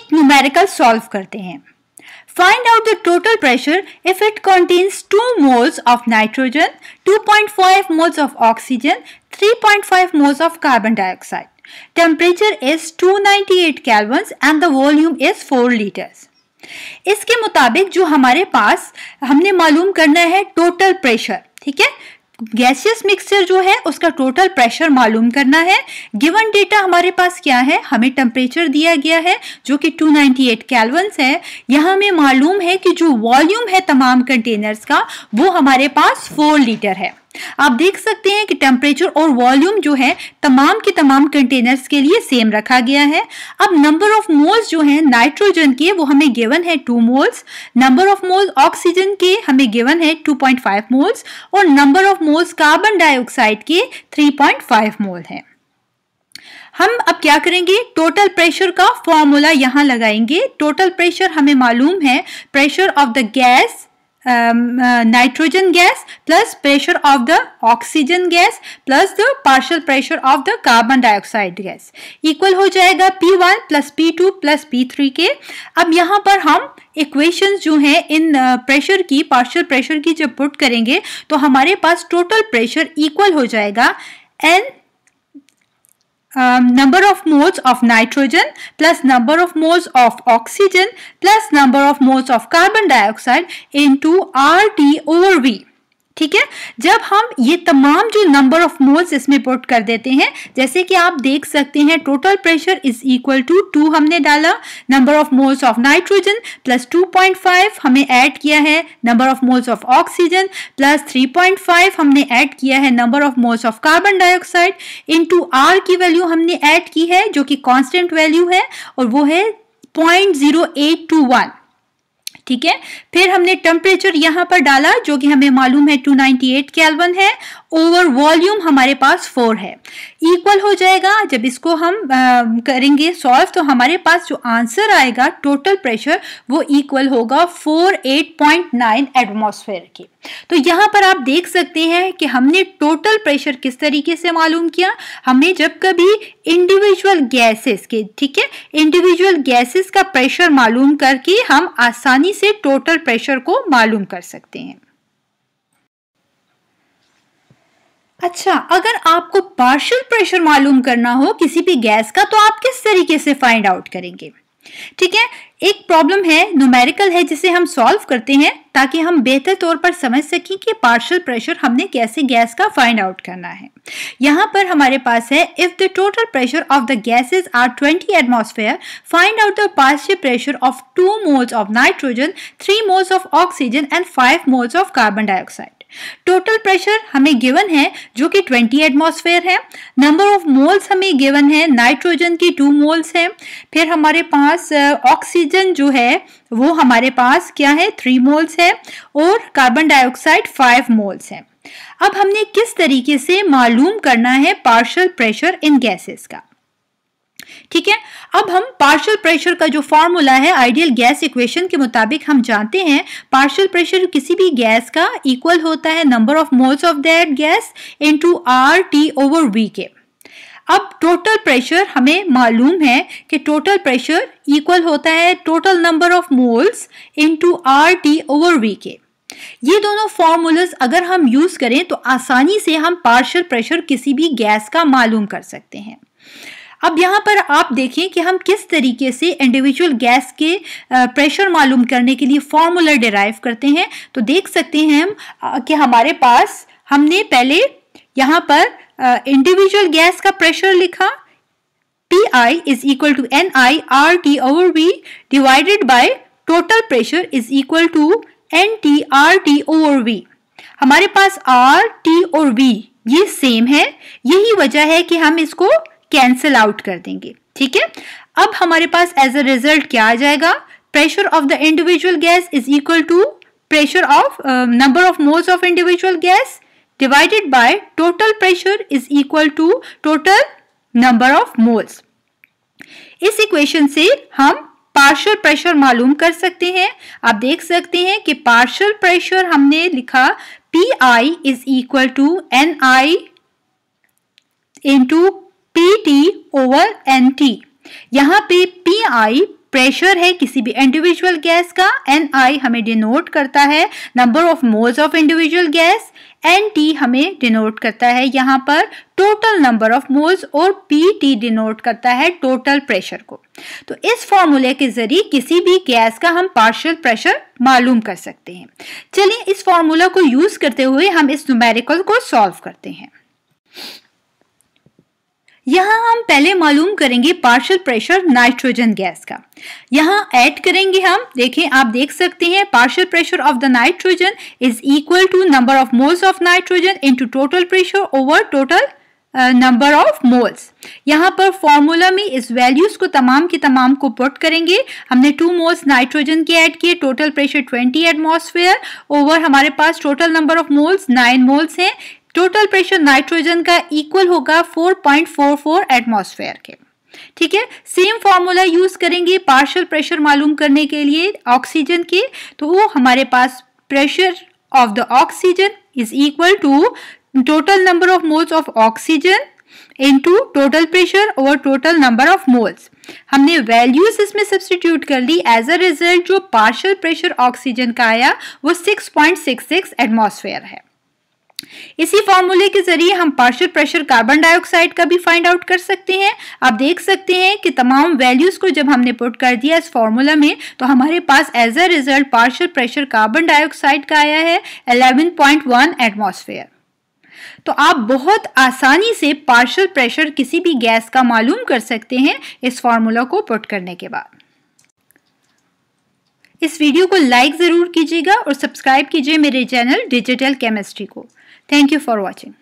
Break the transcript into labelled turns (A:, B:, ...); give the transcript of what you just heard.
A: एक numerical solve करते हैं। Find out the total pressure if it contains 2 moles of nitrogen, 2.5 moles of oxygen, 3.5 moles of carbon dioxide. Temperature is 298 kelvins and the volume is 4 liters. इसके मुताबिक जो हमारे पास हमने मालूम करना है टोटल प्रेशर, ठीक है, गैसियस मिक्सचर जो है उसका टोटल प्रेशर मालूम करना है। गिवन डेटा हमारे पास क्या है, हमें टेम्परेचर दिया गया है जो कि 298 केल्विन्स है। यहाँ हमें मालूम है कि जो वॉल्यूम है तमाम कंटेनर्स का वो हमारे पास 4 लीटर है। आप देख सकते हैं कि टेम्परेचर और वॉल्यूम जो है तमाम के तमाम कंटेनर्स के लिए सेम रखा गया है। अब नंबर ऑफ मोल्स जो है नाइट्रोजन के वो हमें गिवन है 2 moles, number of moles oxygen के हमें गिवन है 2.5 मोल्स और number of moles carbon dioxide के 3.5 मोल है। हम अब क्या करेंगे, टोटल प्रेशर का फॉर्मूला यहाँ लगाएंगे। टोटल प्रेशर हमें मालूम है pressure of the gas nitrogen gas plus pressure of the oxygen gas plus the partial pressure of the carbon dioxide gas equal हो जाएगा P1 plus P2 plus P3 के। अब यहाँ पर हम इक्वेशंस जो हैं इन प्रेशर की, पार्शियल प्रेशर की जब पुट करेंगे तो हमारे पास टोटल प्रेशर इक्वल हो जाएगा N number of moles of nitrogen plus number of moles of oxygen plus number of moles of carbon dioxide into RT over V। ठीक है, जब हम ये तमाम जो नंबर ऑफ मोल्स इसमें पुट कर देते हैं, जैसे कि आप देख सकते हैं total pressure is equal to 2 हमने डाला, number of moles of nitrogen plus 2.5 हमें ऐड किया है number of moles of carbon प्लस 3.5 हमने ऐड किया है number of moles of carbon डाइऑक्साइड इनटू आर की वैल्यू हमने ऐड की है जो कि कांस्टेंट वैल्यू है और वो है 0.0821। ठीक है, फिर हमने टेम्परेचर यहाँ पर डाला जो कि हमें मालूम है 298 केल्विन है, ओवर वॉल्यूम हमारे पास 4 है, इक्वल हो जाएगा। जब इसको हम करेंगे सॉल्व तो हमारे पास जो आंसर आएगा टोटल प्रेशर वो इक्वल होगा 48.9 एटमॉस्फेयर के। तो यहाँ पर आप देख सकते हैं कि हमने टोटल प्रेशर किस तरीके से मालूम किया। हमें जब कभी इंडिविजुअल गैसेस के, ठीक है, इंडिविजुअल गैसेस का प्रेशर मालूम करके हम आसानी से टोटल प्रेशर को मालूम कर सकते हैं। अच्छा, अगर आपको पार्शियल प्रेशर मालूम करना हो किसी भी गैस का तो आप किस तरीके से फाइंड आउट करेंगे। ठीक है, एक प्रॉब्लम है, न्यूमेरिकल है, जिसे हम सॉल्व करते हैं ताकि हम बेहतर तौर पर समझ सकें कि पार्शियल प्रेशर हमने कैसे गैस का फाइंड आउट करना है। यहाँ पर हमारे पास है if the total pressure of the gases are 20 atmosphere, find out the partial pressure of 2 moles of nitrogen, 3 moles of oxygen and 5 moles of carbon dioxide. Total pressure हमें given है जो कि 20 एटमॉस्फेयर है, नंबर ऑफ मोल्स हमें given है, nitrogen की 2 moles है, फिर हमारे पास ऑक्सीजन जो है वो हमारे पास क्या है 3 मोल्स है और कार्बन डाइऑक्साइड 5 मोल्स है। अब हमने किस तरीके से मालूम करना है पार्शियल प्रेशर इन गैसेस का। ठीक है, अब हम पार्शियल प्रेशर का जो फॉर्मूला है आइडियल गैस इक्वेशन के मुताबिक हम जानते हैं पार्शियल प्रेशर किसी भी गैस का इक्वल होता है number of moles of that gas into R T over V के। अब टोटल प्रेशर हमें मालूम है कि टोटल प्रेशर इक्वल होता है total number of moles into R T over V के। ये दोनों फॉर्मूलाज अगर हम यूज करें तो आसानी से हम पार्शियल प्रेशर किसी भी गैस का मालूम कर सकते हैं। अब यहाँ पर आप देखें कि हम किस तरीके से इंडिविजुअल गैस के प्रेशर मालूम करने के लिए फॉर्मूला डिराइव करते हैं। तो देख सकते हैं हम कि हमारे पास हमने पहले यहाँ पर इंडिविजुअल गैस का प्रेशर लिखा, Pi is equal to Ni RT over V divided by total pressure is equal to NT RT over V। हमारे पास R, T और V ये सेम है, यही वजह है कि हम इसको कैंसिल आउट कर देंगे। ठीक है, अब हमारे पास एज अ रिजल्ट क्या आ जाएगा, pressure of the individual gas is equal to pressure of number of moles of individual gas divided by total pressure is equal to total number of moles. इस इक्वेशन से हम partial pressure मालूम कर सकते हैं। आप देख सकते हैं कि पार्शियल प्रेशर हमने लिखा Pi is equal to Ni into PT over NT। यहाँ पे Pi प्रेशर है किसी भी इंडिविजुअल गैस का, Ni हमें डिनोट करता है number of moles of individual gas, Nt हमें डिनोट करता है यहाँ पर टोटल नंबर ऑफ मोल्स और Pt डिनोट करता है टोटल प्रेशर को। तो इस फॉर्मूले के जरिए किसी भी गैस का हम पार्शियल प्रेशर मालूम कर सकते हैं। चलिए इस फॉर्मूला को यूज करते हुए हम इस न्यूमेरिकल को सॉल्व करते हैं। यहाँ हम पहले मालूम करेंगे पार्शियल प्रेशर नाइट्रोजन गैस का। यहाँ ऐड करेंगे हम, देखें आप देख सकते हैं partial pressure of the nitrogen is equal to number of moles of nitrogen into total pressure over total number of moles. यहाँ पर फॉर्मूला में इस वैल्यूज को तमाम की तमाम को पुट करेंगे। हमने 2 मोल्स नाइट्रोजन के ऐड किए, टोटल प्रेशर 20 एटमॉस्फेयर ओवर हमारे पास total number of moles 9 moles हैं। टोटल प्रेशर नाइट्रोजन का इक्वल होगा 4.44 एटमॉस्फेयर के। ठीक है, सेम फॉर्मूला यूज करेंगे पार्शियल प्रेशर मालूम करने के लिए ऑक्सीजन के। तो वो हमारे पास pressure of the oxygen is equal to total number of moles of oxygen into total pressure over total number of moles. हमने वैल्यूज इसमें सब्स्टिट्यूट कर ली। एज अ रिजल्ट जो पार्शियल प्रेशर ऑक्सीजन का आया वो 6.66 एटमॉस्फेयर है। इसी फॉर्मूले के जरिए हम पार्शियल प्रेशर कार्बन डाइऑक्साइड का भी फाइंड आउट कर सकते हैं। आप देख सकते हैं कि तमाम वैल्यूज को जब हमने पुट कर दिया इस फॉर्मूला में तो हमारे पास as a result partial pressure carbon dioxide का आया है 11.1 एटमॉस्फेयर। तो आप बहुत आसानी से पार्शियल प्रेशर किसी भी गैस का मालूम कर सकते हैं इस फॉर्मूला को पुट करने के बाद। इस वीडियो को लाइक जरूर कीजिएगा और सब्सक्राइब कीजिए मेरे चैनल डिजिटल केमिस्ट्री को। Thank you for watching.